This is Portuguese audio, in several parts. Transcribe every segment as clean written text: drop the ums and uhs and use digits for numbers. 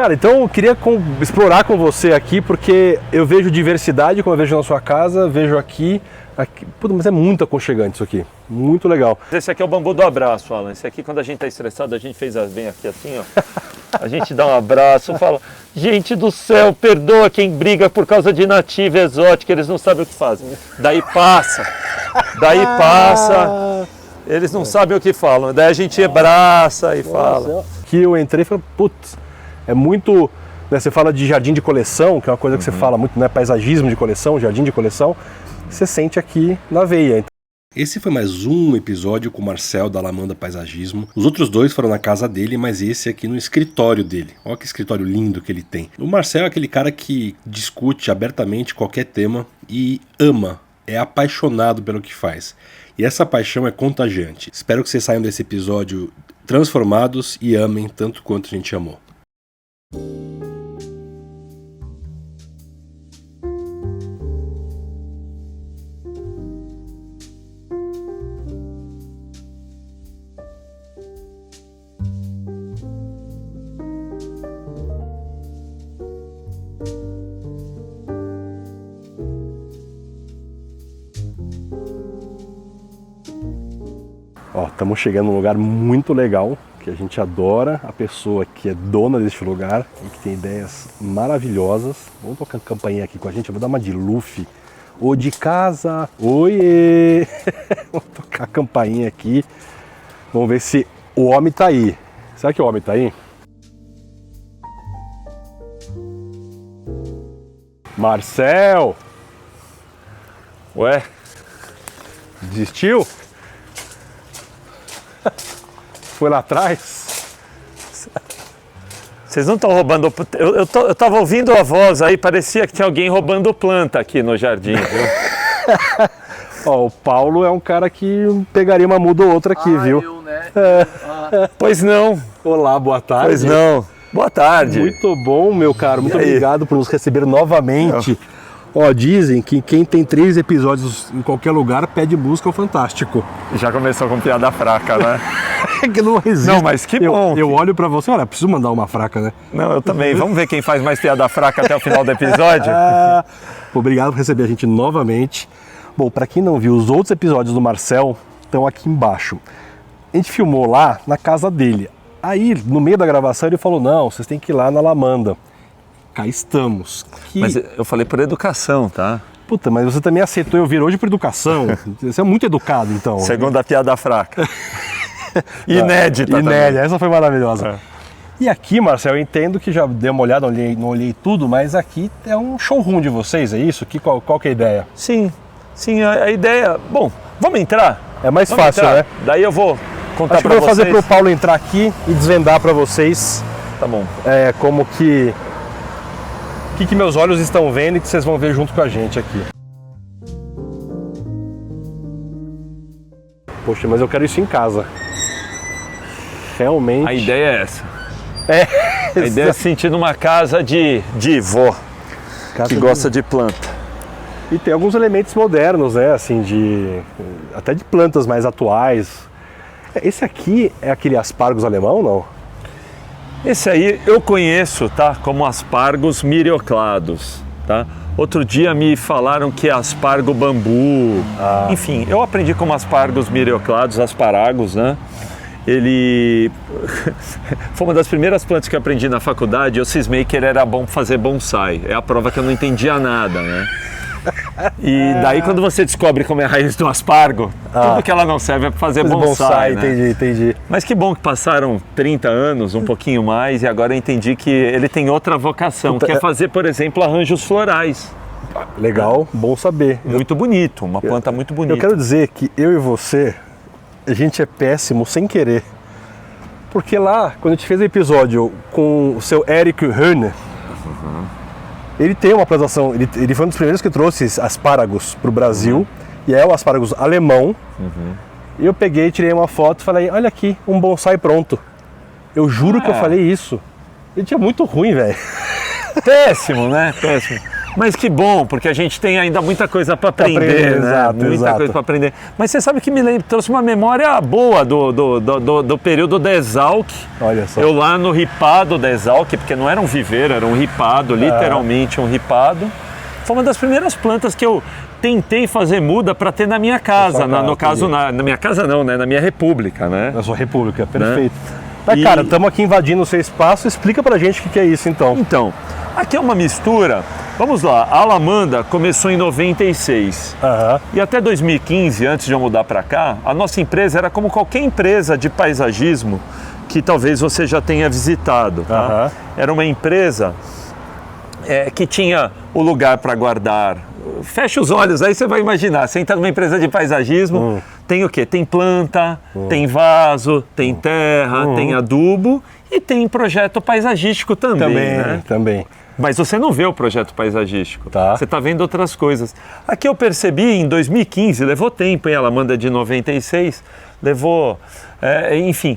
Cara, então eu queria explorar com você aqui, porque eu vejo diversidade, como eu vejo na sua casa, vejo aqui. Puta, mas é muito aconchegante isso aqui, muito legal. Esse aqui é o bambu do abraço, Alan. Esse aqui, quando a gente tá estressado, a gente vem aqui assim, ó. A gente dá um abraço, fala, gente do céu, perdoa quem briga por causa de nativa exótica, eles não sabem o que fazem. Daí passa, eles não sabem o que falam. Daí a gente abraça e fala. Aqui eu entrei e falei, putz, é muito... Né, você fala de jardim de coleção, que é uma coisa que você fala muito, né? Paisagismo de coleção, jardim de coleção. Você sente aqui na veia. Esse foi mais um episódio com o Marcel da Alamanda Paisagismo. Os outros dois foram na casa dele, mas esse aqui no escritório dele. Olha que escritório lindo que ele tem. O Marcel é aquele cara que discute abertamente qualquer tema e ama, é apaixonado pelo que faz. E essa paixão é contagiante. Espero que vocês saiam desse episódio transformados e amem tanto quanto a gente amou. Ó, estamos chegando num lugar muito legal, que a gente adora, a pessoa que é dona deste lugar e que tem ideias maravilhosas. Vamos tocar a campainha aqui com a gente, eu vou dar uma de Luffy. Ô de casa, oiê! Vamos tocar a campainha aqui, vamos ver se o homem tá aí. Será que o homem tá aí? Marcel! Ué? Desistiu? Foi lá atrás? Vocês não estão roubando... Eu tava ouvindo a voz aí, parecia que tinha alguém roubando planta aqui no jardim, viu? Ó, o Paulo é um cara que pegaria uma muda ou outra aqui, viu? Eu, né? Pois não. Olá, boa tarde. Pois não. Boa tarde. Muito bom, meu caro. Muito E aí? obrigado por nos receber novamente. Ó, dizem que quem tem 3 episódios em qualquer lugar pede música ao Fantástico. Já começou com piada fraca, né? Que não existe. Não, mas que bom. Eu olho pra você, olha, preciso mandar uma fraca, né? Não, eu também. Vamos ver quem faz mais piada fraca até o final do episódio? Obrigado por receber a gente novamente. Bom, pra quem não viu, os outros episódios do Marcel estão aqui embaixo. A gente filmou lá na casa dele. Aí, no meio da gravação, ele falou, não, vocês têm que ir lá na Alamanda. Cá estamos. Mas eu falei por educação, tá? Puta, mas você também aceitou eu vir hoje por educação. Você é muito educado, então. Segunda piada fraca. Inédita também. Inédita, essa foi maravilhosa. E aqui, Marcel, eu entendo que já dei uma olhada, não olhei tudo, mas aqui é um showroom de vocês, é isso? Qual que é a ideia? Sim, a ideia... Bom, vamos entrar? É mais Vamos fácil, entrar? né? Daí eu vou contar Acho que pra eu vou fazer vocês. pro Paulo entrar aqui e desvendar pra vocês Tá bom. como que... O que meus olhos estão vendo e que vocês vão ver junto com a gente aqui. Poxa, mas eu quero isso em casa. Realmente... A ideia é essa. É, A ideia é se sentir numa casa de vó, que gosta de planta. E tem alguns elementos modernos, né? Assim, até de plantas mais atuais. Esse aqui é aquele aspargos alemão, não? Esse aí eu conheço, tá? Como aspargos myrioclados, tá? Outro dia me falaram que é aspargo bambu. Enfim, eu aprendi como aspargos myrioclados, asparagos, né? Ele foi uma das primeiras plantas que eu aprendi na faculdade. Eu cismei que ele era bom para fazer bonsai. É a prova que eu não entendia nada, né? E daí quando você descobre como é a raiz do aspargo, tudo que ela não serve é para fazer bonsai, né? Entendi. Mas que bom que passaram 30 anos, um pouquinho mais, e agora eu entendi que ele tem outra vocação, que é fazer, por exemplo, arranjos florais. Legal, bom saber. Muito bonito, uma planta muito bonita. Eu quero dizer que eu e você, a gente é péssimo sem querer. Porque lá, quando a gente fez o episódio com o seu Eric Höhne, ele tem uma plantação, ele foi um dos primeiros que trouxe asparagos para o Brasil, e é o asparagos alemão. E eu peguei, tirei uma foto e falei, olha aqui, um bonsai pronto. Eu juro que eu falei isso. Ele tinha muito ruim, velho. Péssimo, né? Péssimo. Mas que bom, porque a gente tem ainda muita coisa para aprender, né? Exato, Muita exato. coisa para aprender. Mas você sabe que trouxe uma memória boa do período da Exalc. Olha só. Eu lá no ripado da Exalc, porque não era um viveiro, era um ripado, literalmente um ripado. Foi uma das primeiras plantas que eu tentei fazer muda para ter na minha casa. No caso, na minha casa não, né? Na minha república, né? Na sua república, perfeito. Mas, cara, estamos aqui invadindo o seu espaço. Explica pra gente o que é isso, então. Então, aqui é uma mistura. Vamos lá, a Alamanda começou em 96. E até 2015, antes de eu mudar para cá, a nossa empresa era como qualquer empresa de paisagismo que talvez você já tenha visitado. Tá? Era uma empresa que tinha o lugar para guardar. Fecha os olhos, aí você vai imaginar. Você entra numa empresa de paisagismo, tem o quê? Tem planta, tem vaso, tem terra, tem adubo e tem projeto paisagístico também, né? Também. Mas você não vê o projeto paisagístico, tá. Você está vendo outras coisas. Aqui eu percebi em 2015, levou tempo, hein? Ela manda de 96, levou, enfim.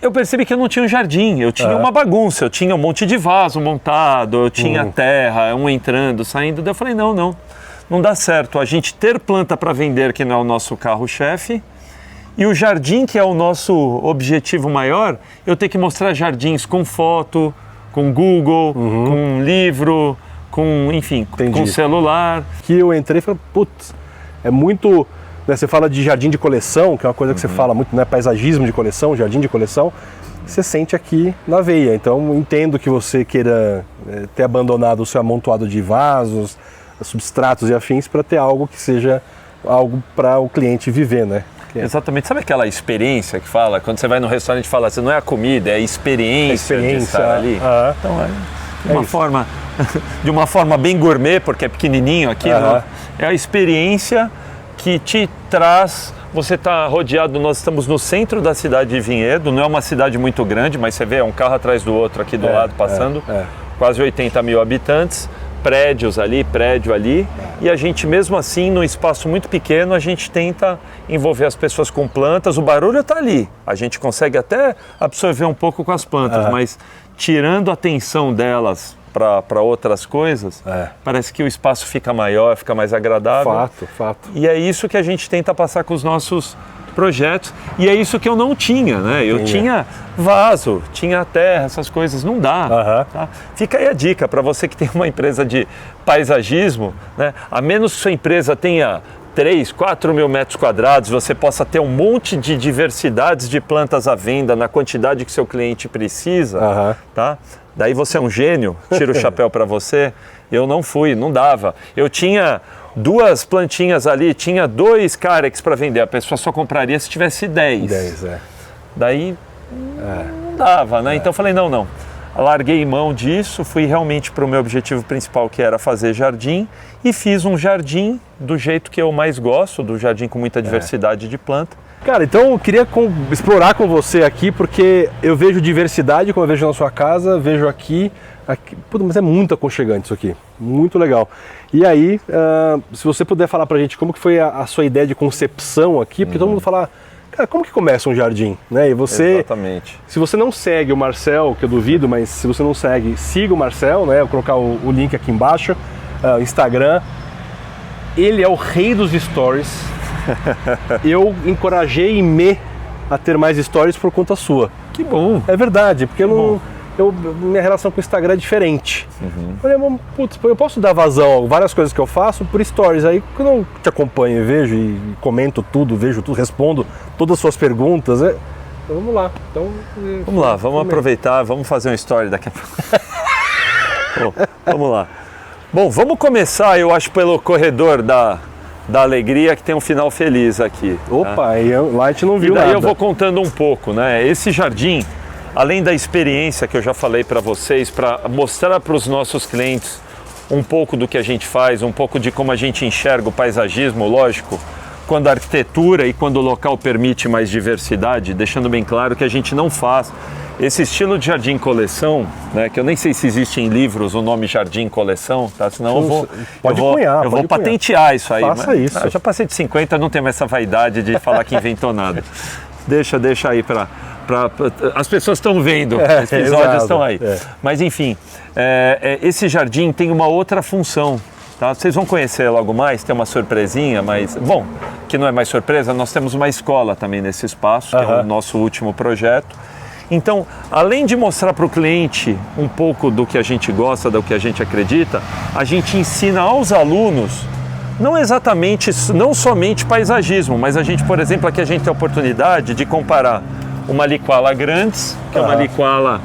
Eu percebi que eu não tinha um jardim, eu tinha uma bagunça, eu tinha um monte de vaso montado, eu tinha terra, um entrando, saindo. Daí eu falei, não dá certo a gente ter planta para vender, que não é o nosso carro-chefe, e o jardim, que é o nosso objetivo maior, eu ter que mostrar jardins com foto, com Google, com livro, com, enfim, com celular. Que eu entrei e falei, putz, é muito... Né, você fala de jardim de coleção, que é uma coisa que você fala muito, né? Paisagismo de coleção, jardim de coleção. Você sente aqui na veia. Então, entendo que você queira ter abandonado o seu amontoado de vasos, substratos e afins para ter algo que seja algo para o cliente viver, né? Exatamente. Sabe aquela experiência que fala? Quando você vai no restaurante e fala assim, não é a comida, é a experiência de estar ali. Então, de uma forma bem gourmet, porque é pequenininho aqui, é a experiência que te traz. Você está rodeado, nós estamos no centro da cidade de Vinhedo, não é uma cidade muito grande, mas você vê, é um carro atrás do outro aqui do lado passando, quase 80 mil habitantes, prédios ali, prédio ali, e a gente mesmo assim, num espaço muito pequeno, a gente tenta envolver as pessoas com plantas. O barulho está ali, a gente consegue até absorver um pouco com as plantas, mas tirando a atenção delas para outras coisas, parece que o espaço fica maior, fica mais agradável. Fato. E é isso que a gente tenta passar com os nossos projetos, e é isso que eu não tinha, né? Eu tinha vaso, tinha terra, essas coisas, não dá. Tá? Fica aí a dica para você que tem uma empresa de paisagismo, né? A menos que sua empresa tenha 3, 4 mil metros quadrados, você possa ter um monte de diversidades de plantas à venda na quantidade que seu cliente precisa, tá? Daí você é um gênio, tira o chapéu para você. Eu não fui, não dava. Eu tinha 2 plantinhas ali, tinha 2 carex para vender. A pessoa só compraria se tivesse 10. Daí não dava, né? Então eu falei, não. Larguei mão disso, fui realmente para o meu objetivo principal, que era fazer jardim, e fiz um jardim do jeito que eu mais gosto, do jardim com muita diversidade de planta. Cara, então eu queria explorar com você aqui, porque eu vejo diversidade, como eu vejo na sua casa, vejo aqui. Puta, mas é muito aconchegante isso aqui, muito legal. E aí, se você puder falar pra gente como que foi a sua ideia de concepção aqui, porque todo mundo fala, cara, como que começa um jardim? Né? E você, exatamente. Se você não segue o Marcel, que eu duvido, mas se você não segue, siga o Marcel, né? Eu vou colocar o link aqui embaixo, Instagram. Ele é o rei dos stories. Eu encorajei a ter mais stories por conta sua. Que bom. É verdade, porque minha relação com o Instagram é diferente. Falei, putz, eu posso dar vazão a várias coisas que eu faço por stories. Aí quando eu te acompanho e vejo e comento tudo, vejo tudo, respondo todas as suas perguntas. Então, vamos lá. Vamos lá, vamos aproveitar, vamos fazer uma story daqui a pouco. Vamos lá. Bom, vamos começar, eu acho, pelo corredor da alegria, que tem um final feliz aqui. Opa, lá a gente não viu nada. E daí eu vou contando um pouco, né? Esse jardim, além da experiência que eu já falei para vocês, para mostrar para os nossos clientes um pouco do que a gente faz, um pouco de como a gente enxerga o paisagismo, lógico, quando a arquitetura e quando o local permite mais diversidade, deixando bem claro que a gente não faz esse estilo de jardim coleção, né, que eu nem sei se existe em livros o nome jardim coleção, tá? Senão eu vou patentear isso aí. Faça isso. Eu já passei de 50, não tenho mais essa vaidade de falar que inventou nada. Deixa aí para as pessoas estão vendo, os episódios estão aí. Mas enfim, esse jardim tem uma outra função. Tá? Vocês vão conhecer logo mais, tem uma surpresinha, mas, bom, que não é mais surpresa, nós temos uma escola também nesse espaço, que é o nosso último projeto. Então, além de mostrar para o cliente um pouco do que a gente gosta, do que a gente acredita, a gente ensina aos alunos, não somente paisagismo, mas a gente, por exemplo, aqui a gente tem a oportunidade de comparar uma liquala grandes, que é uma liquala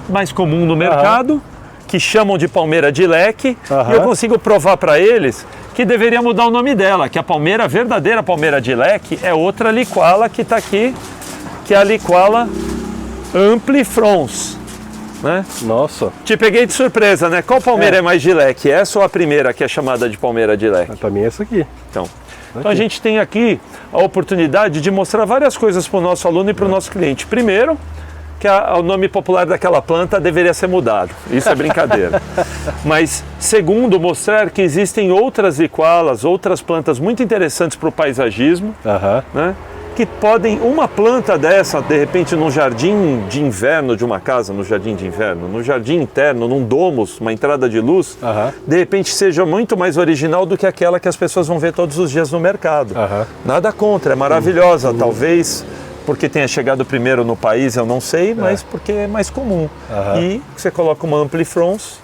mais comum no mercado, que chamam de palmeira de leque, e eu consigo provar para eles que deveria mudar o nome dela, que a verdadeira palmeira de leque é outra liquala que está aqui, que é a liquala amplifrons, né? Nossa. Te peguei de surpresa, né? Qual palmeira é mais de leque? Essa ou a primeira que é chamada de palmeira de leque? Para mim é essa aqui. Então a gente tem aqui a oportunidade de mostrar várias coisas para o nosso aluno e para o nosso cliente. Primeiro, que o nome popular daquela planta deveria ser mudado. Isso é brincadeira. Mas, segundo, mostrar que existem outras liqualas, outras plantas muito interessantes para o paisagismo, né? Que podem, uma planta dessa, de repente, num jardim de inverno de uma casa, no jardim de inverno, no jardim interno, num domus, uma entrada de luz, de repente seja muito mais original do que aquela que as pessoas vão ver todos os dias no mercado. Nada contra, é maravilhosa, talvez porque tenha chegado primeiro no país, eu não sei, mas porque é mais comum. E você coloca uma amplifrons,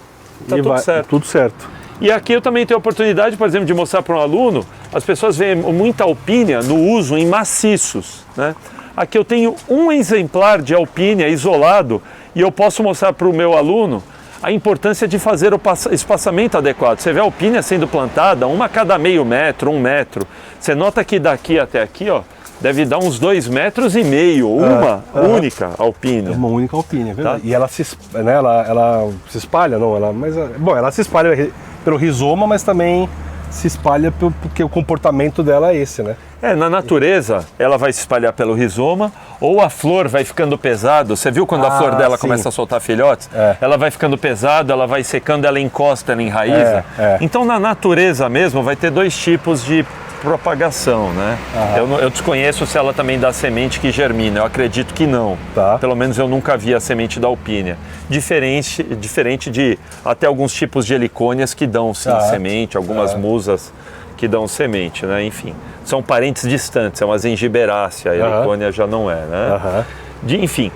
tá tudo certo. Tudo certo. E aqui eu também tenho a oportunidade, por exemplo, de mostrar para um aluno, as pessoas veem muita alpínia no uso em maciços, né? Aqui eu tenho um exemplar de alpínia isolado e eu posso mostrar para o meu aluno a importância de fazer o espaçamento adequado. Você vê a alpínia sendo plantada, uma a cada meio metro, 1 metro. Você nota que daqui até aqui, ó, deve dar uns 2,5 metros, uma única alpínia. Uma única alpínia, é verdade. Tá? E ela se espalha, não? Ela se espalha pelo rizoma, mas também se espalha porque o comportamento dela é esse, né? Na natureza, ela vai se espalhar pelo rizoma, ou a flor vai ficando pesado. Você viu quando a flor dela começa a soltar filhotes? Ela vai ficando pesado, ela vai secando, ela encosta, ela enraiza. Então, na natureza mesmo, vai ter 2 tipos de propagação, né? Eu desconheço se ela também dá semente que germina, eu acredito que não. Pelo menos eu nunca vi a semente da alpínia. Diferente de até alguns tipos de helicônias que dão sim semente, algumas musas que dão semente, né? Enfim, são parentes distantes, é uma zengiberácea, a helicônia já não é, né? Enfim,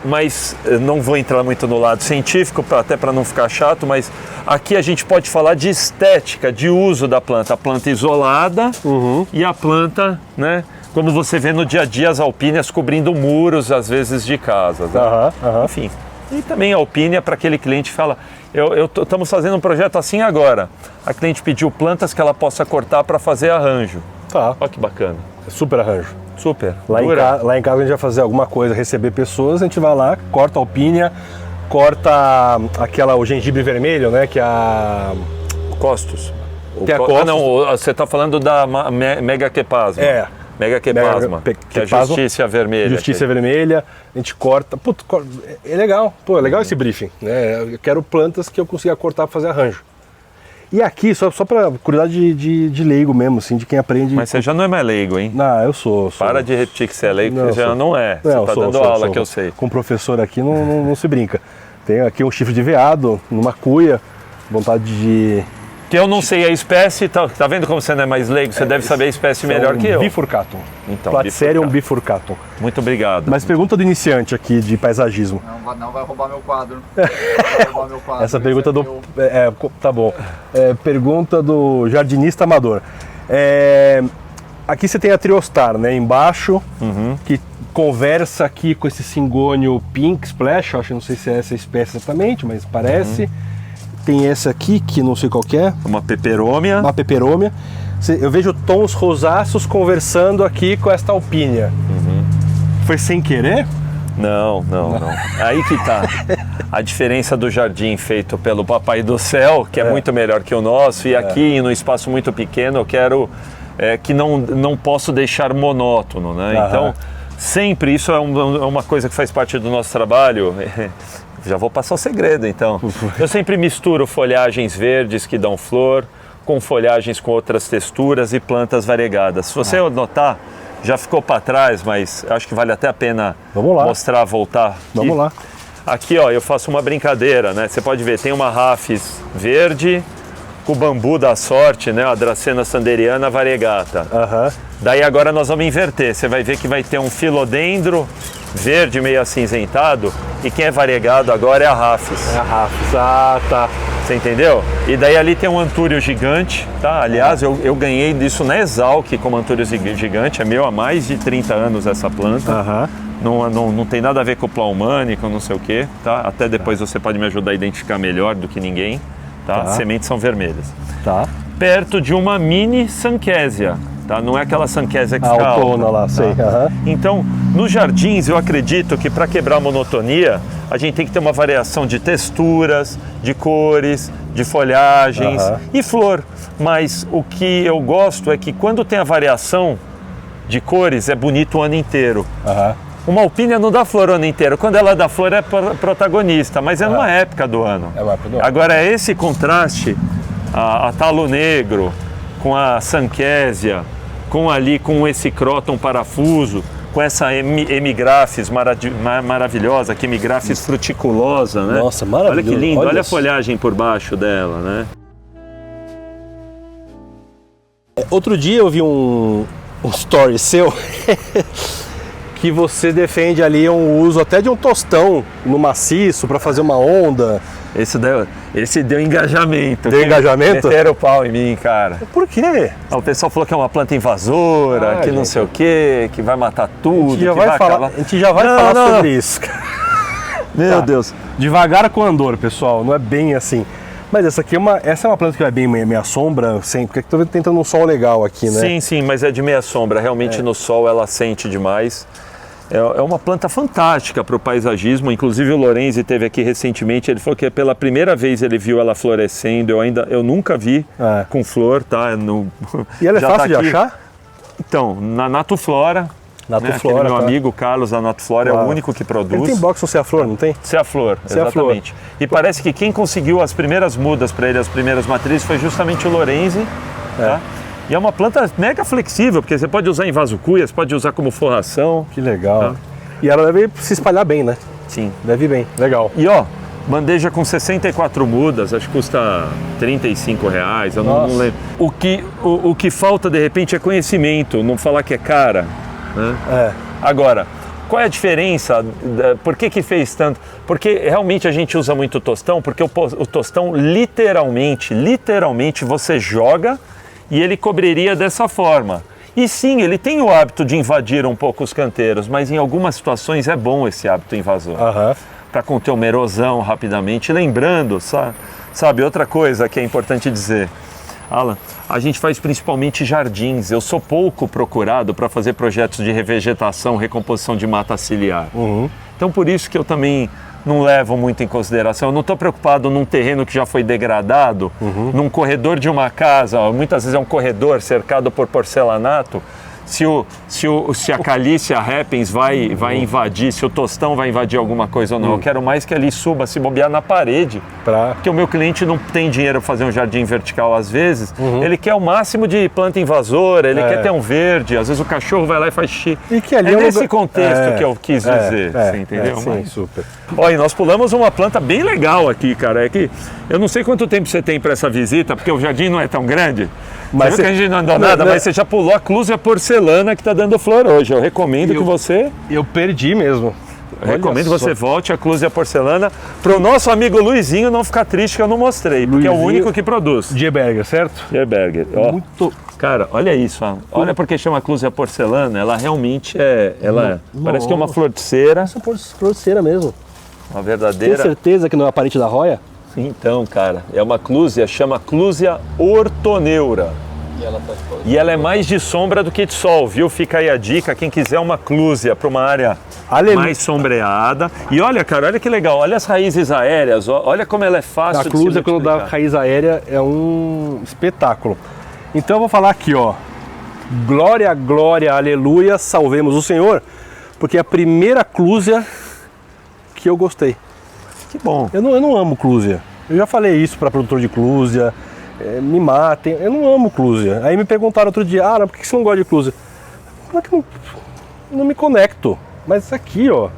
mas não vou entrar muito no lado científico, até para não ficar chato, mas aqui a gente pode falar de estética, de uso da planta, a planta isolada e a planta, né, como você vê no dia a dia, as alpíneas cobrindo muros, às vezes, de casas. Né? Enfim, e também a alpínia para aquele cliente que fala, estamos fazendo um projeto assim agora, a cliente pediu plantas que ela possa cortar para fazer arranjo. Olha que bacana. Super arranjo. Super. Lá em casa a gente vai fazer alguma coisa, receber pessoas, a gente vai lá, corta a alpínia, corta o gengibre vermelho, né, que é a... Costos. Não, você está falando da megaquepasma. Megaquepasma, que é a justiça vermelha. Justiça vermelha, a gente corta. É legal. É legal esse briefing, né? Eu quero plantas que eu consiga cortar para fazer arranjo. E aqui, só para curiosidade de leigo mesmo, assim, de quem aprende... Mas você já não é mais leigo, hein? Não, eu sou. Para de repetir que você é leigo, você já não é. Você está dando aula, que eu sei. Com o professor aqui não se brinca. Tem aqui um chifre de veado, numa cuia, vontade de... Que eu não sei a espécie, tá vendo como você não é mais leigo? Você deve saber a espécie melhor que eu. Bifurcatum. Então, Platycerium bifurcatum. Muito obrigado. Mas pergunta do iniciante aqui de paisagismo. Não vai roubar meu quadro. Não vai roubar meu quadro. Essa pergunta do... tá bom. Pergunta do jardinista amador. Aqui você tem a Triostar, né? Embaixo, que conversa aqui com esse cingônio Pink Splash. Acho que não sei se é essa espécie exatamente, mas parece... Tem essa aqui, que não sei qual que é. Uma peperômia. Uma peperômia. Eu vejo tons rosáceos conversando aqui com esta alpínia. Foi sem querer? Não. Aí que tá. A diferença do jardim feito pelo Papai do Céu, que é muito melhor que o nosso, e aqui, num espaço muito pequeno, eu quero que não posso deixar monótono, né? Então, sempre, isso é uma coisa que faz parte do nosso trabalho. Já vou passar o segredo, então. Eu sempre misturo folhagens verdes que dão flor com folhagens com outras texturas e plantas variegadas. Se você notar, já ficou para trás, mas acho que vale até a pena Vamos lá. mostrar, voltar. Aqui. Vamos lá. Aqui, ó, eu faço uma brincadeira, né? Você pode ver, tem uma Rafis verde com o bambu da sorte, né? A Dracena sanderiana variegata. Aham. Daí agora nós vamos inverter. Você vai ver que vai ter um filodendro verde meio acinzentado e quem é variegado agora é a Rafis. É a Rafis. Ah, tá. Você entendeu? E daí ali tem um antúrio gigante, tá? Aliás, eu ganhei disso na Exalc como antúrio gigante, é meu há mais de 30 anos essa planta. Aham. Não tem nada a ver com o Plaumani, com não sei o que, tá? Até depois você pode me ajudar a identificar melhor do que ninguém, tá? Tá. As sementes são vermelhas. Tá. Perto de uma mini Sankésia, tá? Não é aquela Sankésia que A fica autona alta, lá, tá? sei. Aham. Então, nos jardins, eu acredito que para quebrar a monotonia, a gente tem que ter uma variação de texturas, de cores, de folhagens e flor. Mas o que eu gosto é que quando tem a variação de cores, é bonito o ano inteiro. Aham. Uma alpínia não dá flor o ano inteiro. Quando ela dá flor é protagonista, mas é numa época do ano. É uma época do ano. Agora, esse contraste, a talo negro com a Sankésia, com esse cróton parafuso, com essa Emigrafis maravilhosa, que Emigrafis fruticulosa, né? Nossa, maravilhoso. Olha que lindo, olha a isso. folhagem por baixo dela, né? Outro dia eu vi um story seu que você defende ali um uso até de um tostão no maciço para fazer uma onda. Esse deu engajamento. Deu engajamento? Meteram o pau em mim, cara. Por quê? O pessoal falou que é uma planta invasora, que não gente. sei o quê, que vai matar tudo, A gente já que vai vai falar, acabar. a gente já vai Não, falar não, sobre não. isso. Meu Tá. Deus. Devagar com andor, pessoal, não é bem assim. Mas essa é uma planta que vai bem meia sombra, sem, porque estou tentando um sol legal aqui, né? Sim, sim, mas é de meia sombra. Realmente no sol ela sente demais. É uma planta fantástica para o paisagismo. Inclusive o Lorenzi esteve aqui recentemente. Ele falou que pela primeira vez ele viu ela florescendo. Eu nunca vi com flor, tá? E ela é já fácil tá de aqui. achar? Então, na Natuflora. Natuflora, Aquele meu tá. amigo Carlos da Natuflora é o único que produz. Ele tem box no Cea-Flor, não tem? Cea-Flor, Cea-Flor. exatamente. E parece que quem conseguiu as primeiras mudas para ele, as primeiras matrizes, foi justamente o Lorenzi. Tá? E é uma planta mega flexível, porque você pode usar em vaso-cuia, você pode usar como forração. Que legal. Tá. E ela deve se espalhar bem, né? Sim. Deve ir bem. Legal. E ó, bandeja com 64 mudas, acho que custa R$35, eu não lembro. O que falta de repente é conhecimento, não falar que é cara. Né? É. Agora, qual é a diferença? Por que fez tanto? Porque realmente a gente usa muito tostão, porque o tostão literalmente você joga e ele cobriria dessa forma. E sim, ele tem o hábito de invadir um pouco os canteiros, mas em algumas situações é bom esse hábito invasor. Para conter uma erosão rapidamente. Lembrando, sabe, outra coisa que é importante dizer, Alan, a gente faz principalmente jardins. Eu sou pouco procurado para fazer projetos de revegetação, recomposição de mata ciliar. Então por isso que eu também não levo muito em consideração. Eu não estou preocupado num terreno que já foi degradado, num corredor de uma casa, muitas vezes é um corredor cercado por porcelanato. Se a Calicia repens vai invadir, se o tostão vai invadir alguma coisa ou não. Eu quero mais que ali suba, se bobear na parede. Porque o meu cliente não tem dinheiro para fazer um jardim vertical às vezes. Ele quer o máximo de planta invasora, ele quer ter um verde. Às vezes o cachorro vai lá e faz xixi. E que ali é um nesse lugar... contexto que eu quis dizer, você entendeu? Sim, super. Olha, nós pulamos uma planta bem legal aqui, cara. É que eu não sei quanto tempo você tem para essa visita, porque o jardim não é tão grande. Mas você viu que a gente não andou nada, mas você já pulou a Clusia porcelana que está dando flor hoje. Eu recomendo que você... Eu perdi mesmo. Recomendo que você volte a Clusia porcelana para o nosso amigo Luizinho não ficar triste que eu não mostrei, porque é o único que produz. Dieberger, certo? Dieberger. Ó, muito... Cara, olha isso. Ó. Olha porque chama Clusia porcelana. Ela realmente parece que é uma flor de cera. Essa flor de cera mesmo. Uma verdadeira... Tem certeza que não é a parente da roia? Então, cara, é uma Clusia, chama Clusia ortoneura. E ela é mais de sombra do que de sol, viu? Fica aí a dica, quem quiser uma Clusia para uma área mais sombreada. E olha, cara, olha que legal, olha as raízes aéreas, olha como ela é fácil de se multiplicar. A Clusia, quando dá raiz aérea, é um espetáculo. Então eu vou falar aqui, ó. Glória, glória, aleluia, salvemos o Senhor, porque é a primeira Clusia que eu gostei. Que bom. Eu não amo Clusia. Eu já falei isso para produtor de Clusia. Me matem. Eu não amo Clusia. Aí me perguntaram outro dia, por que você não gosta de Clusia? Não é que não me conecto. Mas aqui, ó.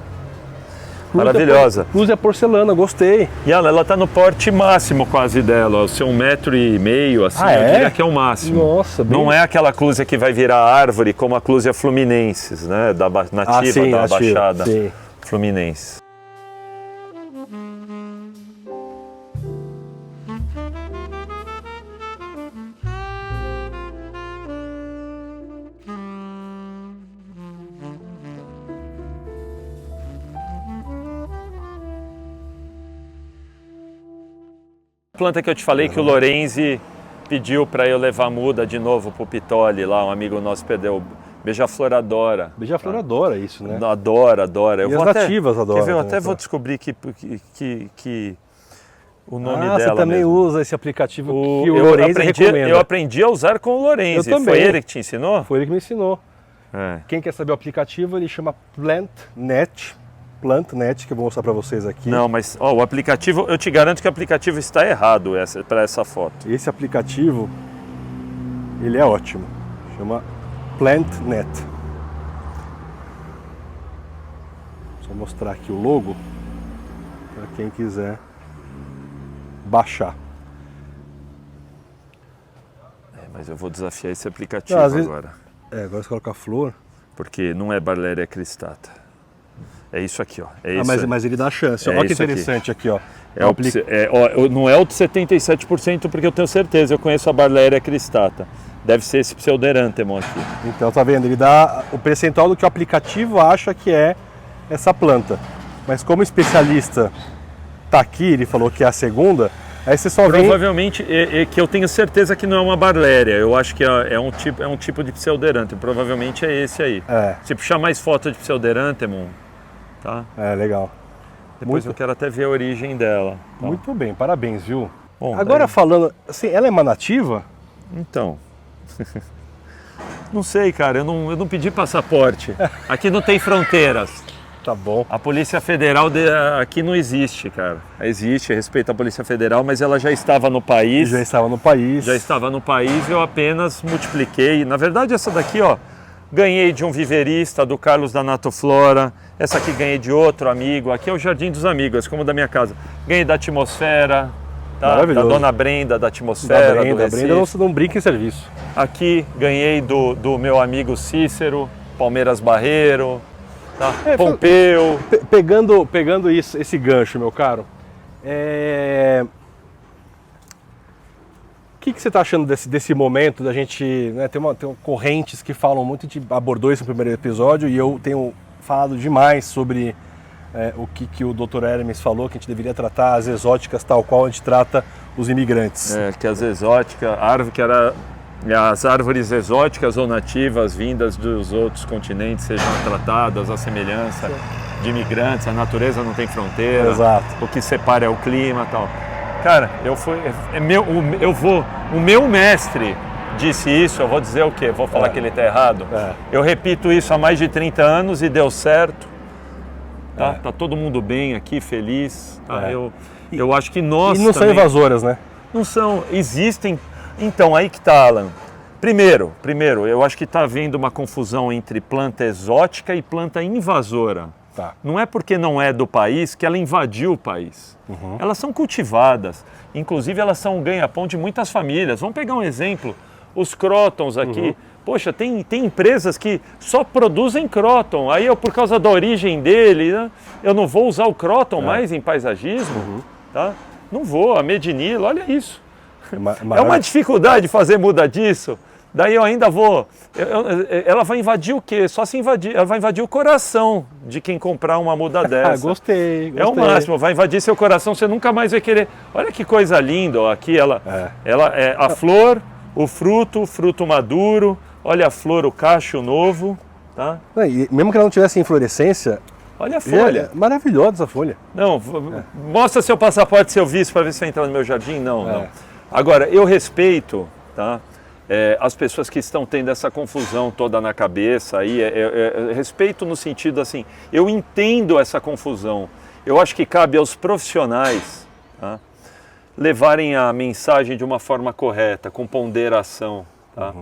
Maravilhosa. Luz é porcelana, gostei. E ela está no porte máximo quase dela, o seu 1,5 m, assim, eu diria que é o máximo. Nossa, bem... Não é aquela clúzia que vai virar árvore como a clúzia fluminensis, né? Nativa sim, da nativa, Baixada sim. Fluminense. A planta que eu te falei que o Lorenzi pediu para eu levar muda de novo pro Pitoli lá, um amigo nosso perdeu. Beija-flor adora. Beija-flor adora isso, né? Adora. Eu E vou as nativas adoram. Quer ver, eu também, até vou tá? descobrir que o nome dela. Você também mesmo. usa esse aplicativo que o Lorenzi recomenda. Eu aprendi a usar com o Lorenzi. Eu também. Foi ele que te ensinou? Foi ele que me ensinou. É. Quem quer saber o aplicativo, ele chama PlantNet, que eu vou mostrar para vocês aqui. Não, mas o aplicativo, eu te garanto que o aplicativo está errado para essa foto. Esse aplicativo, ele é ótimo. Chama PlantNet. Só mostrar aqui o logo para quem quiser baixar. Mas eu vou desafiar esse aplicativo Não, às vezes- agora. Agora você coloca a flor. Porque não é Barleria cristata. É isso aqui, ó. É isso. Mas ele dá chance. Olha que isso aqui. interessante aqui, ó. Não é o de 77%, porque eu tenho certeza, eu conheço a Barleria cristata. Deve ser esse Pseuderanthemum aqui. Então, tá vendo? Ele dá o percentual do que o aplicativo acha que é essa planta. Mas como o especialista tá aqui, ele falou que é a segunda, aí você só vê... Provavelmente, que eu tenho certeza que não é uma Barleria. Eu acho que é um tipo de Pseuderanthemum. Provavelmente é esse aí. É. Se puxar mais foto de Pseuderanthemum, tá? É, legal. Depois Muito- eu quero até ver a origem dela. Tá? Muito bem, parabéns, viu? Bom, Agora daí- falando, assim, ela é uma nativa? Então, não sei, cara, eu não pedi passaporte. Aqui não tem fronteiras. Tá bom. A Polícia Federal aqui não existe, cara. Existe, respeito à Polícia Federal, mas ela já estava no país. Já estava no país. Já estava no país, eu apenas multipliquei. Na verdade, essa daqui, ó, ganhei de um viverista, do Carlos da Natoflora. Essa aqui ganhei de outro amigo. Aqui é o Jardim dos Amigos, como da minha casa. Ganhei da Atmosfera, tá? Da Maravilhoso. Dona Brenda, da Atmosfera, do Brenda Recife. não brinca em serviço. Aqui ganhei do meu amigo Cícero, Palmeiras Barreiro, tá? É, Pompeu. Pegando esse gancho, meu caro, o que você está achando desse momento da gente, né, tem correntes que falam muito, a gente abordou isso no primeiro episódio e eu tenho falado demais sobre o que o Dr. Hermes falou, que a gente deveria tratar as exóticas tal qual a gente trata os imigrantes. Que as exóticas, as árvores exóticas ou nativas vindas dos outros continentes sejam tratadas à semelhança de imigrantes, a natureza não tem fronteira, Exato. o que separa é o clima e tal. Cara, o meu mestre disse isso, eu vou dizer o quê? Vou falar que ele está errado? Eu repito isso há mais de 30 anos e deu certo. Tá todo mundo bem aqui, feliz. Tá? Eu acho que nós E não também... são invasoras, né? Não são, existem. Então, aí que tá, Alan. Primeiro, eu acho que está havendo uma confusão entre planta exótica e planta invasora. Tá. Não é porque não é do país que ela invadiu o país. Elas são cultivadas, inclusive elas são ganha-pão de muitas famílias. Vamos pegar um exemplo, os crótons aqui. Poxa, tem empresas que só produzem cróton. Aí eu, por causa da origem dele, né, eu não vou usar o cróton mais em paisagismo. Tá? Não vou, a Medinil, olha isso. É uma dificuldade fazer muda disso. Daí eu ainda vou... ela vai invadir o quê? Só se invadir. Ela vai invadir o coração de quem comprar uma muda dessa. Gostei. É o máximo. Vai invadir seu coração, você nunca mais vai querer... Olha que coisa linda, ó. Aqui ela é a flor, o fruto maduro. Olha a flor, o cacho novo. Tá? E mesmo que ela não tivesse inflorescência, olha a folha. é maravilhosa essa folha. Não, mostra seu passaporte, seu visto para ver se vai entrar no meu jardim. Não. Agora, eu respeito, tá? As pessoas que estão tendo essa confusão toda na cabeça aí, respeito no sentido assim, eu entendo essa confusão. Eu acho que cabe aos profissionais, tá, levarem a mensagem de uma forma correta, com ponderação. Tá?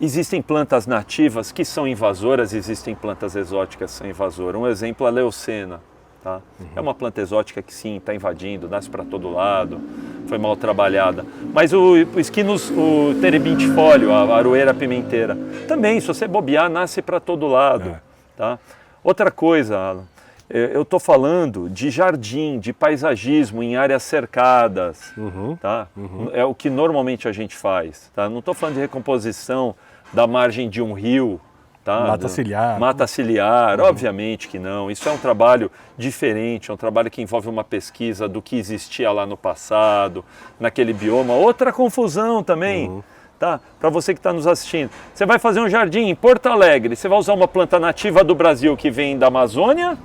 Existem plantas nativas que são invasoras, existem plantas exóticas que são invasoras. Um exemplo, a leucena. Tá? É uma planta exótica que sim, está invadindo, nasce para todo lado, foi mal trabalhada. Mas o esquinus, o terebintifólio, a aroeira pimenteira, também, se você bobear, nasce para todo lado. Tá? Outra coisa, Alan, eu estou falando de jardim, de paisagismo em áreas cercadas. Tá? É o que normalmente a gente faz. Tá? Não estou falando de recomposição da margem de um rio. Tá? Mata ciliar. Mata ciliar, obviamente que não. Isso é um trabalho diferente, é um trabalho que envolve uma pesquisa do que existia lá no passado, naquele bioma. Outra confusão também, tá? Para você que está nos assistindo. Você vai fazer um jardim em Porto Alegre, você vai usar uma planta nativa do Brasil que vem da Amazônia?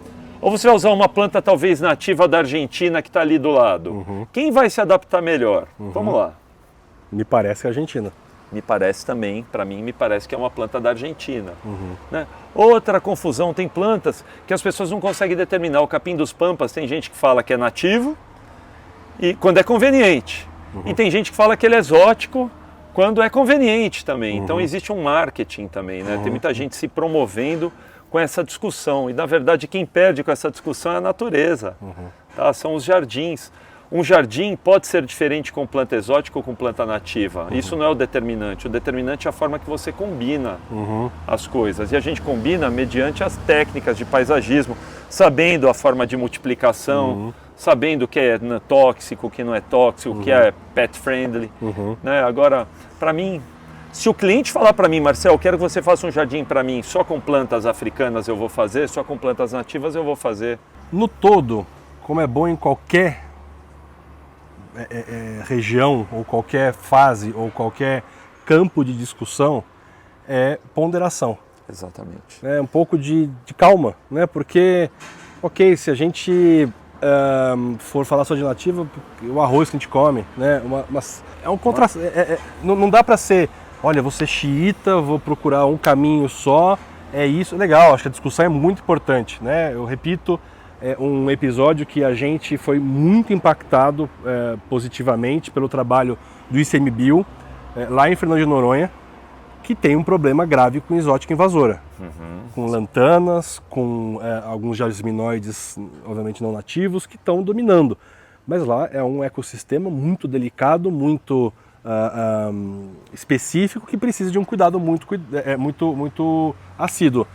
Ou você vai usar uma planta talvez nativa da Argentina que está ali do lado? Quem vai se adaptar melhor? Vamos lá. Me parece que é a Argentina. Me parece também, para mim, me parece que é uma planta da Argentina. Né? Outra confusão, tem plantas que as pessoas não conseguem determinar. O capim dos pampas, tem gente que fala que é nativo, e quando é conveniente. E tem gente que fala que ele é exótico, quando é conveniente também. Então existe um marketing também, né? Tem muita gente se promovendo com essa discussão. E, na verdade, quem perde com essa discussão é a natureza. Tá? São os jardins. Um jardim pode ser diferente com planta exótica ou com planta nativa. Isso não é o determinante. O determinante é a forma que você combina as coisas. E a gente combina mediante as técnicas de paisagismo, sabendo a forma de multiplicação, sabendo o que é tóxico, o que não é tóxico, o que é pet friendly. Né? Agora, para mim, se o cliente falar para mim, Marcel, quero que você faça um jardim para mim só com plantas africanas, eu vou fazer, só com plantas nativas eu vou fazer. No todo, como é bom em qualquer região, ou qualquer fase, ou qualquer campo de discussão, é ponderação. Exatamente. É um pouco de calma, né? Porque, ok, se a gente for falar só de nativa, o arroz que a gente come, né? É um contraste. Não dá para ser, olha, vou ser xiita, vou procurar um caminho só, é isso. Legal, acho que a discussão é muito importante, né? Eu repito, é um episódio que a gente foi muito impactado positivamente pelo trabalho do ICMBio, lá em Fernando de Noronha, que tem um problema grave com exótica invasora, com lantanas, com alguns jasminoides, obviamente não nativos, que estão dominando. Mas lá é um ecossistema muito delicado, muito específico, que precisa de um cuidado muito assíduo.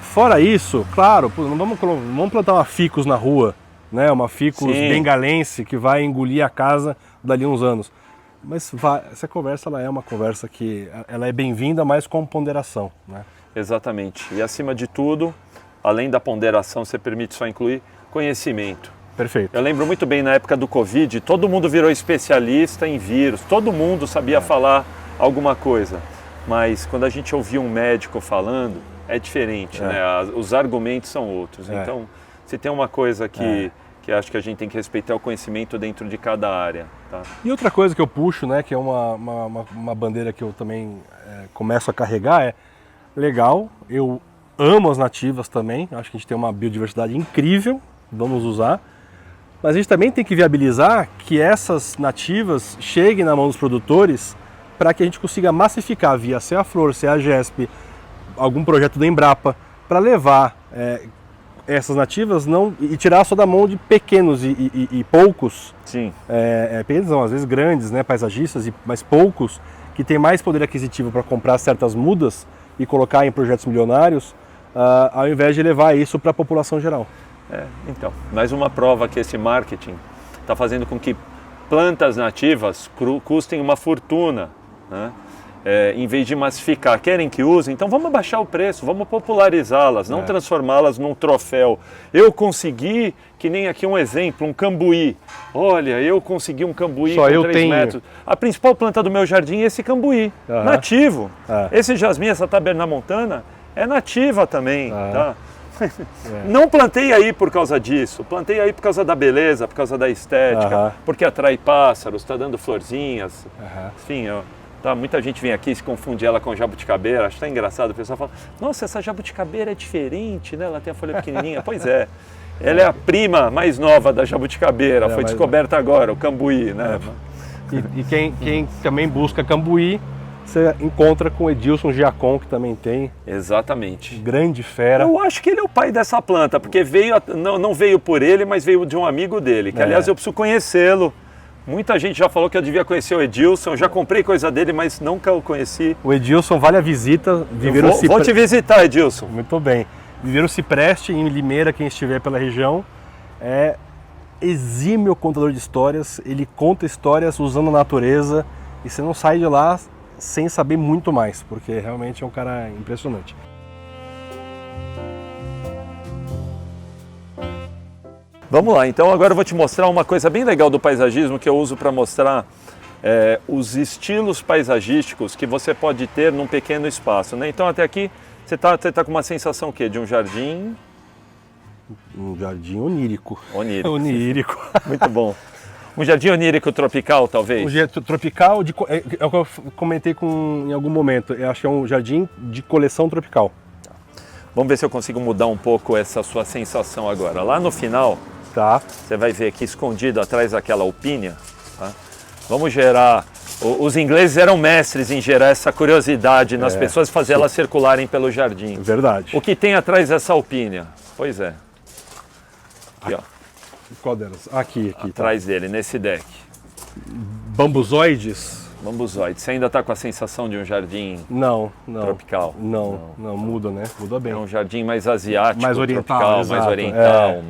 Fora isso, claro, não vamos plantar uma ficus na rua, né? Uma ficus bengalense que vai engolir a casa dali a uns anos. Mas essa conversa ela é uma conversa que ela é bem-vinda, mas com ponderação, né? Exatamente. E acima de tudo, além da ponderação, você permite só incluir conhecimento. Perfeito. Eu lembro muito bem na época do Covid, todo mundo virou especialista em vírus, todo mundo sabia falar alguma coisa. Mas quando a gente ouvia um médico falando, é diferente, né? Os argumentos são outros. Então, se tem uma coisa que acho que a gente tem que respeitar, é o conhecimento dentro de cada área. Tá? E outra coisa que eu puxo, né, que é uma bandeira que eu também começo a carregar, legal, eu amo as nativas também, acho que a gente tem uma biodiversidade incrível, vamos usar, mas a gente também tem que viabilizar que essas nativas cheguem na mão dos produtores para que a gente consiga massificar via Ceaflor, CEAGESP, algum projeto da Embrapa, para levar essas nativas e tirar só da mão de pequenos e poucos, pequenos não, às vezes grandes, né, paisagistas, mas poucos, que têm mais poder aquisitivo para comprar certas mudas e colocar em projetos milionários, ao invés de levar isso para a população geral. Então, mais uma prova que esse marketing está fazendo com que plantas nativas custem uma fortuna, né? Em vez de massificar, querem que usem, então vamos abaixar o preço, vamos popularizá-las, não transformá-las num troféu. Eu consegui, que nem aqui um exemplo, um cambuí. Olha, eu consegui um cambuí com 3 metros. A principal planta do meu jardim é esse cambuí, nativo. Esse jasmim, essa tabernamontana, é nativa também. Tá? Não plantei aí por causa disso, plantei aí por causa da beleza, por causa da estética, porque atrai pássaros, está dando florzinhas, enfim, muita gente vem aqui e se confunde ela com jabuticabeira, acho que tá engraçado, o pessoal fala, nossa, essa jabuticabeira é diferente, né? Ela tem a folha pequenininha. Pois é, ela é a prima mais nova da jabuticabeira, foi descoberta agora, o cambuí, né? E quem também busca cambuí, você encontra com o Edilson Giacom, que também tem. Exatamente. Grande fera. Eu acho que ele é o pai dessa planta, porque veio, não veio por ele, mas veio de um amigo dele, que aliás eu preciso conhecê-lo. Muita gente já falou que eu devia conhecer o Edilson, eu já comprei coisa dele, mas nunca o conheci. O Edilson vale a visita. Vou te visitar, Edilson. Muito bem. Viveiro Cipreste, em Limeira, quem estiver pela região, é exímio contador de histórias. Ele conta histórias usando a natureza e você não sai de lá sem saber muito mais, porque realmente é um cara impressionante. Vamos lá, então agora eu vou te mostrar uma coisa bem legal do paisagismo que eu uso para mostrar os estilos paisagísticos que você pode ter num pequeno espaço, né? Então até aqui você tá com uma sensação o quê? De um jardim... Um jardim onírico. Onírico. Onírico. Muito bom. Um jardim onírico tropical, talvez? Um jardim tropical, é o que eu comentei em algum momento. Eu acho que é um jardim de coleção tropical. Vamos ver se eu consigo mudar um pouco essa sua sensação agora. Lá no final, tá, você vai ver aqui escondido atrás daquela alpínia. Tá? Vamos gerar... Os ingleses eram mestres em gerar essa curiosidade nas pessoas e fazer elas circularem pelo jardim. Verdade. O que tem atrás dessa alpínia? Pois é. Aqui, ó. Qual delas? Aqui. Atrás dele, nesse deck. Bambuzoides? Bambuzoide. Você ainda está com a sensação de um jardim Não. tropical? Não, muda, né? Muda bem. É um jardim mais asiático, mais oriental, tropical, exato. mais oriental,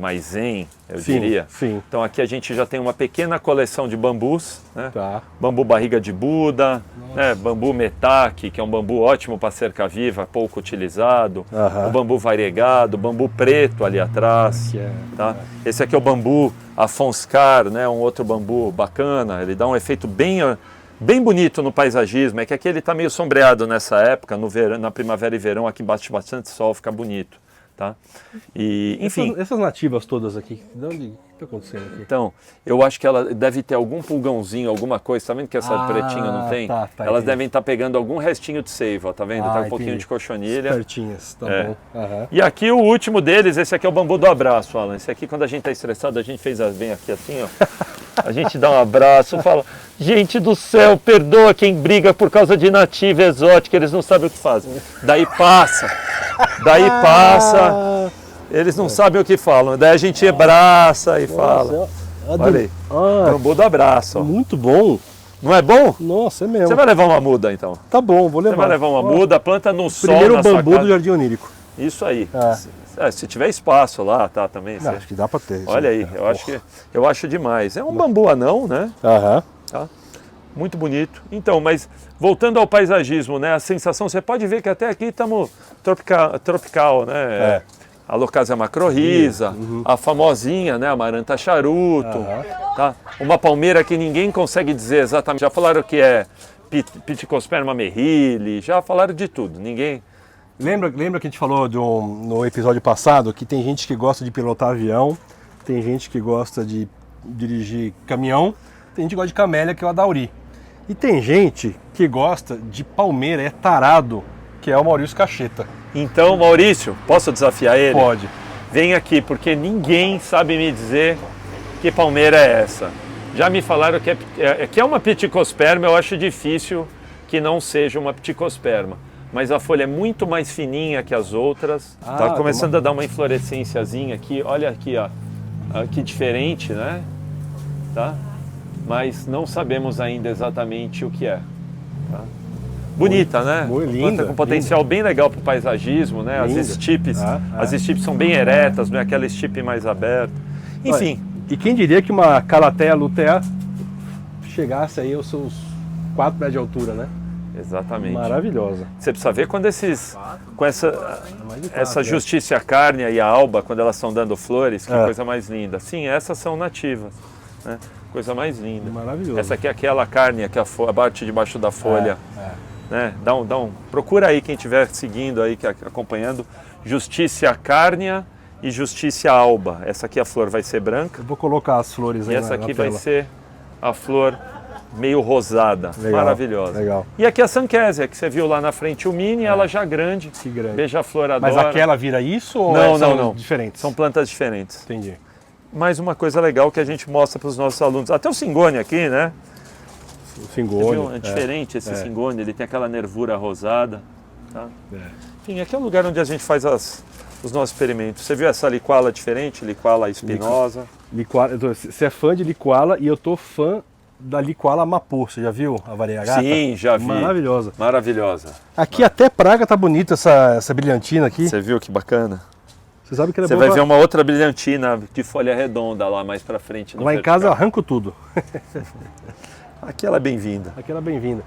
mais zen, eu diria. Sim. Então aqui a gente já tem uma pequena coleção de bambus, né? Tá. Bambu barriga de Buda, né? Bambu metaki, que é um bambu ótimo para cerca viva, pouco utilizado. O bambu variegado, bambu preto ali atrás. Tá? Esse aqui é o bambu afonscar, né? Um outro bambu bacana, ele dá um efeito bem bonito no paisagismo. É que aqui ele está meio sombreado nessa época, no verão, na primavera e verão, aqui bate bastante sol, fica bonito. Tá? E, enfim. Essas nativas todas aqui, de onde está acontecendo aqui? Então, eu acho que ela deve ter algum pulgãozinho, alguma coisa. Tá vendo que essa pretinha não tem? Tá, elas devem estar pegando algum restinho de seiva, tá vendo? Tá um pouquinho de cochonilha. Certinhas, tá bom. E aqui o último deles, esse aqui é o bambu do abraço, Alan. Esse aqui, quando a gente tá estressado, a gente vem aqui assim, ó. A gente dá um abraço, fala, gente do céu, perdoa quem briga por causa de nativa exótica, eles não sabem o que fazem. Daí passa, eles não sabem o que falam. Daí a gente abraça e fala. Olha aí, bambu do abraço. Ó. Muito bom. Não é bom? Nossa, é mesmo. Você vai levar uma muda então? Tá bom, vou levar. Você vai levar uma muda, planta no sol. Primeiro bambu do Jardim Onírico. Isso aí. Se tiver espaço lá, tá, também. Não, acho que dá para ter. Olha aí, eu acho demais. É um bambu anão, né? Tá? Muito bonito. Então, mas voltando ao paisagismo, né? A sensação, você pode ver que até aqui estamos tropical, né? A Alocasia macrorrhiza, a famosinha, né? A Amaranta charuto, tá? Uma palmeira que ninguém consegue dizer exatamente. Já falaram que é Pithecosperma merrilli, já falaram de tudo. Ninguém... Lembra que a gente falou no episódio passado que tem gente que gosta de pilotar avião, tem gente que gosta de dirigir caminhão, tem gente que gosta de camélia, que é o Adauri. E tem gente que gosta de palmeira, é tarado, que é o Maurício Cacheta. Então, Maurício, posso desafiar ele? Pode. Vem aqui, porque ninguém sabe me dizer que palmeira é essa. Já me falaram que é uma Pithecosperma, eu acho difícil que não seja uma Pithecosperma. Mas a folha é muito mais fininha que as outras. Tá começando a dar uma inflorescênciazinha aqui. Olha aqui, ó. Que diferente, né? Tá? Mas não sabemos ainda exatamente o que é. Tá? Bonita, né? Muito linda. Com potencial bem legal para o paisagismo, né? As estipes, as estipes são bem eretas, não é aquela estipe mais aberta. Enfim. E quem diria que uma Calathea lutea chegasse aí aos seus 4 metros de altura, né? Exatamente. Maravilhosa. Você precisa ver quando com essa Justiça Cárnea e a Alba, quando elas estão dando flores, que coisa mais linda. Sim, essas são nativas. Né? Coisa mais linda. Maravilhoso. Essa aqui é aquela cárnea que abate debaixo da folha. Né? Procura aí quem estiver seguindo aí, acompanhando. Justiça Cárnea e Justiça Alba. Essa aqui a flor vai ser branca. Eu vou colocar as flores aí e essa aqui vai ser a flor meio rosada, legal, maravilhosa. Legal. E aqui a Sankésia, que você viu lá na frente, o mini, ela já grande, que grande. Beija-flor adora. Mas aquela vira isso ou não. diferentes? São plantas diferentes. Entendi. Mais uma coisa legal que a gente mostra para os nossos alunos. Até o Cingone aqui, né? O Você Cingone. viu? É diferente esse Cingone, ele tem aquela nervura rosada. Tá? Enfim, aqui é o lugar onde a gente faz os nossos experimentos. Você viu essa liquala diferente, liquala espinosa? Você é fã de liquala e eu tô fã da liquala Amapô. Você já viu a variegata? Sim, já vi. Maravilhosa. Maravilhosa. Aqui até praga tá bonita essa brilhantina aqui. Você viu que bacana? Você sabe que ela é Você boa vai ver uma outra brilhantina de folha redonda lá mais pra frente. Lá em casa eu arranco tudo. Aqui ela é bem-vinda. Aqui ela é bem-vinda.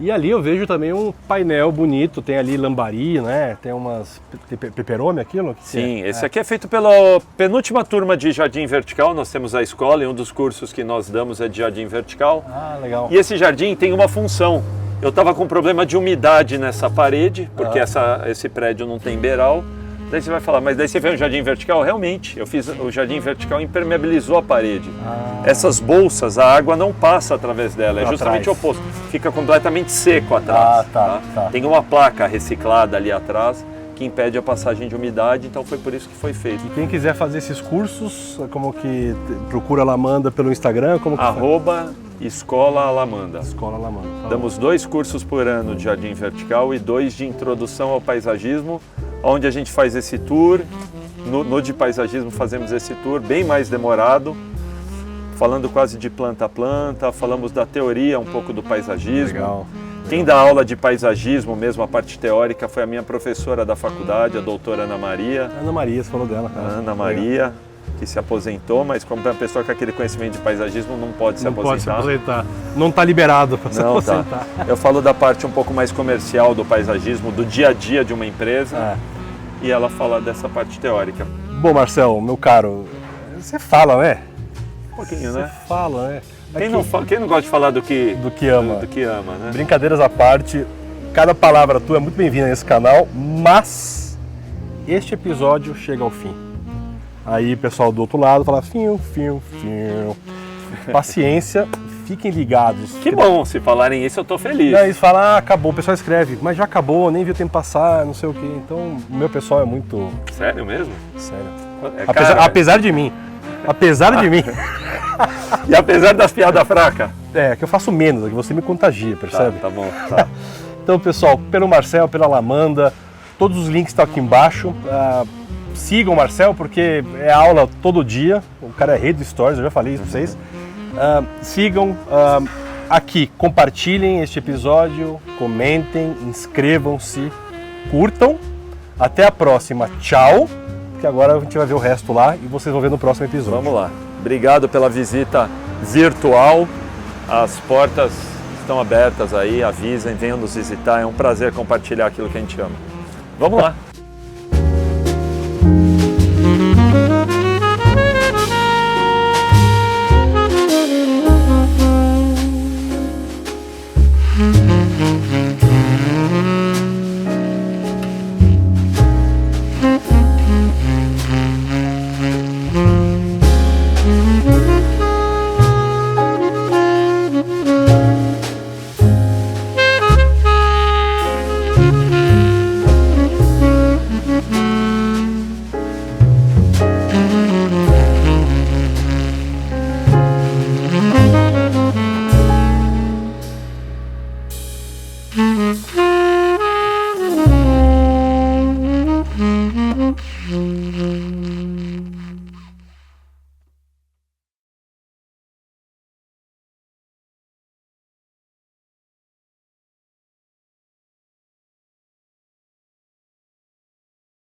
E ali eu vejo também um painel bonito, tem ali lambari, né? Tem umas peperome aquilo? Sim, esse aqui é feito pela penúltima turma de Jardim Vertical. Nós temos a escola e um dos cursos que nós damos é de Jardim Vertical. Ah, legal. E esse jardim tem uma função. Eu estava com problema de umidade nessa parede, porque esse prédio não tem beiral. Daí você vai falar, mas daí você vê um jardim vertical? Realmente, eu fiz o jardim vertical, impermeabilizou a parede. Essas bolsas, a água não passa através dela, é justamente o oposto. Fica completamente seco atrás. Tá. Tem uma placa reciclada ali atrás que impede a passagem de umidade, então foi por isso que foi feito. E quem quiser fazer esses cursos, como que procura a Alamanda pelo Instagram? Como que Escola Alamanda. Escola Alamanda. Tá. Damos 2 cursos por ano de jardim vertical e 2 de introdução ao paisagismo, onde a gente faz esse tour. No de paisagismo fazemos esse tour bem mais demorado, falando quase de planta a planta, falamos da teoria um pouco do paisagismo. Legal. Quem dá aula de paisagismo, mesmo a parte teórica, foi a minha professora da faculdade, a doutora Ana Maria. Ana Maria, você falou dela, cara. Ana Maria, que se aposentou, mas como é uma pessoa com aquele conhecimento de paisagismo, não pode se aposentar. Não pode se aposentar. Não está liberado para se aposentar. Tá. Eu falo da parte um pouco mais comercial do paisagismo, do dia a dia de uma empresa, e ela fala dessa parte teórica. Bom, Marcel, meu caro, você fala, né? Um pouquinho, né? Você fala, né? Quem não gosta de falar do que ama? Do que ama, né? Brincadeiras à parte, cada palavra tua é muito bem-vinda nesse canal, mas este episódio chega ao fim. Aí o pessoal do outro lado fala fio. Paciência, fiquem ligados. Que bom, se falarem isso eu tô feliz. E aí eles falam, acabou, o pessoal escreve, mas já acabou, nem viu o tempo passar, não sei o quê. Então o meu pessoal é muito... Sério mesmo? Sério. Apesar de mim. Apesar de mim. E apesar das piadas fracas? É, que eu faço menos, que você me contagia, percebe? Tá bom, tá. Então, pessoal, pelo Marcel, pela Alamanda, todos os links estão aqui embaixo. Sigam o Marcel, porque é aula todo dia. O cara é rei do Stories, eu já falei isso pra vocês. Sigam aqui, compartilhem este episódio, comentem, inscrevam-se, curtam. Até a próxima. Tchau. Que agora a gente vai ver o resto lá e vocês vão ver no próximo episódio. Vamos lá. Obrigado pela visita virtual. As portas estão abertas aí, avisem, venham nos visitar. É um prazer compartilhar aquilo que a gente ama. Vamos lá.